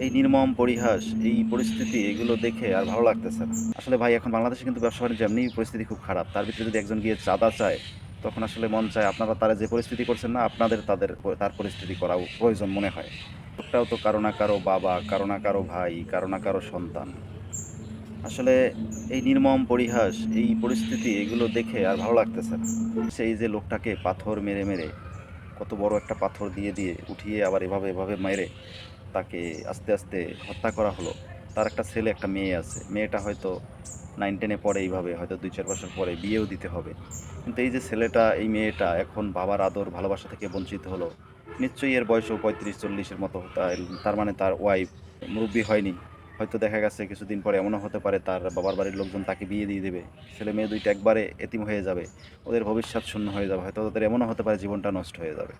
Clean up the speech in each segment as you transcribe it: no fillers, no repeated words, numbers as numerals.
এই নির্মম পরিহাস, এই পরিস্থিতি এগুলো দেখে আর ভালো লাগতেছে না। আসলে ভাই এখন বাংলাদেশে কিন্তু ব্যবসা-বাণিজ্য এমনিই পরিস্থিতি খুব খারাপ। তার ভিতরে যদি একজন গিয়ে চাঁদা চায়, তখন আসলে মন চায় আপনারা তারা যে পরিস্থিতি করছেন না, আপনাদের তার পরিস্থিতি করা প্রয়োজন মনে হয়। লোকটাও তো কারো না কারো বাবা, কারো না কারো ভাই, কারো না কারো সন্তান। আসলে এই নির্মম পরিহাস, এই পরিস্থিতি এগুলো দেখে আর ভালো লাগতেছে না। সেই যে লোকটাকে পাথর মেরে, মেরে কত বড় একটা পাথর দিয়ে উঠিয়ে আবার এভাবে মেরে তাকে আস্তে, আস্তে হত্যা করা হলো। তার একটা ছেলে, একটা মেয়ে আছে। মেয়েটা হয়তো 9-10 এ পড়ে এইভাবে, হয়তো ২-৪ বছর পরে বিয়েও দিতে হবে। কিন্তু এই যে ছেলেটা, এই মেয়েটা এখন বাবার আদর, ভালোবাসা থেকে বঞ্চিত হলো। নিশ্চয়ই এর বয়সও ৩৫-৪০ এর মতো। তার মানে তার ওয়াইফ মুরুব্বি হয়নি। হয়তো দেখা গেছে কিছুদিন পরে এমনও হতে পারে তার বাবার বাড়ির লোকজন তাকে বিয়ে দিয়ে দেবে। ছেলে-মেয়ে ২ টা একবারে এতিম হয়ে যাবে। ওদের ভবিষ্যৎ শূন্য হয়ে যাবে। হয়তো ওদের এমনও হতে পারে জীবনটা নষ্ট হয়ে যাবে।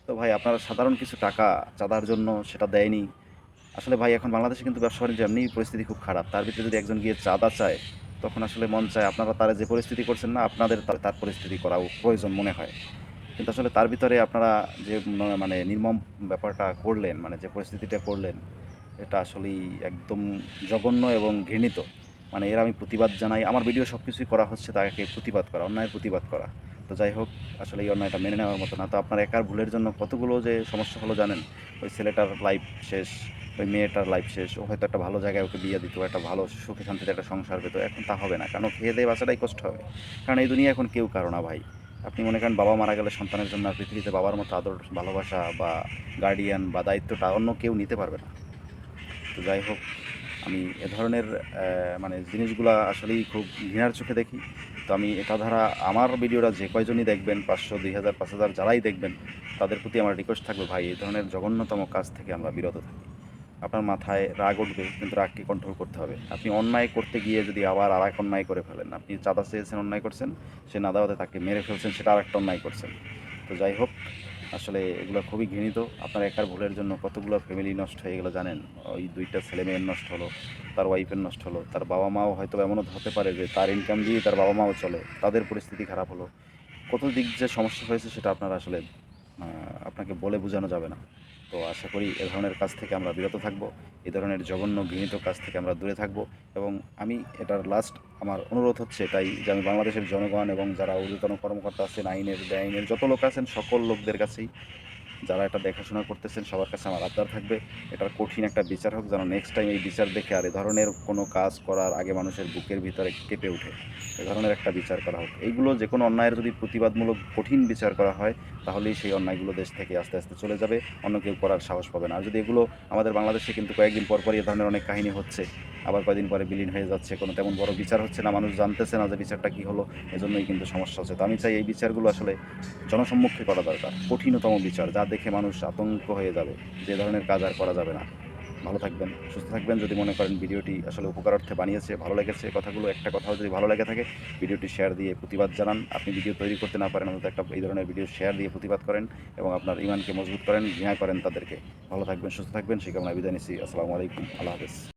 তো ভাই আপনারা সাধারণ কিছু টাকা চাঁদার জন্য সেটা দেয়নি। আসলে ভাই এখন বাংলাদেশে কিন্তু ব্যবসা-বাণিজ্য এমনিই পরিস্থিতি খুব খারাপ। তার ভিতরে যদি একজন গিয়ে চাঁদা চায়, তখন আসলে মন চায় আপনারা তারা যে পরিস্থিতি করছেন না, আপনাদের তার পরিস্থিতি করা প্রয়োজন মনে হয়। কিন্তু আসলে তার ভিতরে আপনারা যে মানে নির্মম ব্যাপারটা করলেন, মানে যে পরিস্থিতিটা করলেন, এটা আসলেই একদম জঘন্য এবং ঘৃণিত। মানে এর আমি প্রতিবাদ জানাই। আমার ভিডিও সব কিছুই করা হচ্ছে তাকে প্রতিবাদ করা, অন্যায়ের প্রতিবাদ করা। তো যাই হোক, আসলে এই অন্যায়টা মেনে নেওয়ার মতো না। তো আপনার একার ভুলের জন্য কতগুলো যে সমস্যা হলো জানেন? ওই ছেলেটার লাইফ শেষ, ওই মেয়েটার লাইফ শেষ। ও হয়তো একটা ভালো জায়গায় ওকে বিয়ে দিত, একটা ভালো সুখে শান্তিতে একটা সংসার পেত। এখন তা হবে না। কারণ ও খেয়ে দেয়ে বাঁচাটাই কষ্ট হবে। কারণ এই দুনিয়ায় এখন কেউ কারো না ভাই। আপনি মনে করেন বাবা মারা গেলে সন্তানের জন্য আর পৃথিবীতে বাবার মতো আদর, ভালোবাসা বা গার্ডিয়ান বা দায়িত্বটা অন্য কেউ নিতে পারবে না। তো যাই হোক, আমি এ ধরনের মানে জিনিসগুলা আসলেই খুব ঘৃণার চোখে দেখি। তো আমি এটা দ্বারা আমার ভিডিওটা যে কয়জনই দেখবেন, ৫০০, ২০০০, ৫০০০ যারাই দেখবেন, তাদের প্রতি আমার রিকোয়েস্ট থাকবে ভাই এই ধরনের জঘন্যতম কাজ থেকে আমরা বিরত থাকি। আপনার মাথায় রাগ উঠবে, কিন্তু রাগকে কন্ট্রোল করতে হবে। আপনি অন্যায় করতে গিয়ে যদি আবার আরেক অন্যায় করে ফেলেন, আপনি চাঁদা চেয়েছেন, অন্যায় করছেন, সে না দেওয়াতে তাকে মেরে ফেলছেন, সেটা আরেকটা অন্যায় করছেন। তো যাই হোক, আসলে এগুলো খুবই ঘৃণিত। আপনার একার ভুলের জন্য কতগুলো ফ্যামিলি নষ্ট হয়ে গেলো জানেন? ওই ২ টা ছেলেমেয়ের নষ্ট হলো, তার ওয়াইফের নষ্ট হলো, তার বাবা-মাও হয়তো এমনও হতে পারে যে তার ইনকাম দিয়েই তার বাবা-মাও চলে। তাদের পরিস্থিতি খারাপ হলো। কত দিক যে সমস্যা হয়েছে সেটা আপনারা আসলে আপনাকে বলে বোঝানো যাবে না। তো আশা করি এ ধরনের কাজ থেকে আমরা বিরত থাকব। এ ধরনের জঘন্য ঘৃণিত কাজ থেকে আমরা দূরে থাকব। এবং আমি এটার লাস্ট আমার অনুরোধ হচ্ছে এটাই যে আমি বাংলাদেশের জনগণ এবং যারা ঊর্ধ্বতন কর্মকর্তা আছেন, আইনের, বেআইনের যত লোক আছেন সকল লোকদের কাছেই, যারা এটা দেখাশোনা করতেছেন সবার কাছে আমার আবদার থাকবে এটার কঠিন একটা বিচার হোক, যেন নেক্সট টাইম এই বিচার দেখে আর এ ধরনের কোনো কাজ করার আগে মানুষের বুকের ভিতরে কেঁপে ওঠে। এ ধরনের একটা বিচার করা হোক। এইগুলো যে কোনো অন্যায়ের যদি প্রতিবাদমূলক কঠিন বিচার করা হয়, তাহলেই সেই অন্যায়গুলো দেশ থেকে আস্তে আস্তে চলে যাবে, অন্য কেউ করার সাহস পাবে না। আর যদি এগুলো আমাদের বাংলাদেশে কিন্তু কয়েকদিন পর পরই এ ধরনের অনেক কাহিনী হচ্ছে, আবার কয়েকদিন পরে বিলীন হয়ে যাচ্ছে, কোনো তেমন বড় বিচার হচ্ছে না, মানুষ জানতেছে না যে বিচারটা কী হলো, এজন্যই কিন্তু সমস্যা হচ্ছে। তো আমি চাই এই বিচারগুলো আসলে জনসম্মুখে করা দরকার, কঠিনতম বিচার, যা দেখে মানুষ আতঙ্ক হয়ে যাবে, যে ধরনের কাজ আর করা যাবে না। ভালো থাকবেন, সুস্থ থাকবেন। যদি মনে করেন ভিডিওটি আসলে উপকারার্থে বানিয়েছে, ভালো লেগেছে কথাগুলো, একটা কথাও যদি ভালো লেগে থাকে, ভিডিওটি শেয়ার দিয়ে প্রতিবাদ জানান। আপনি ভিডিও তৈরি করতে না পারেন, অন্তত একটা এই ধরনের ভিডিও শেয়ার দিয়ে প্রতিবাদ করেন এবং আপনার ইমানকে মজবুত করেন, ঘৃণা করেন তাদেরকে। ভালো থাকবেন, সুস্থ থাকবেন, সেই কামনায় বিদায় নিচ্ছি। আসসালামু আলাইকুম, আল্লাহ হাফেজ।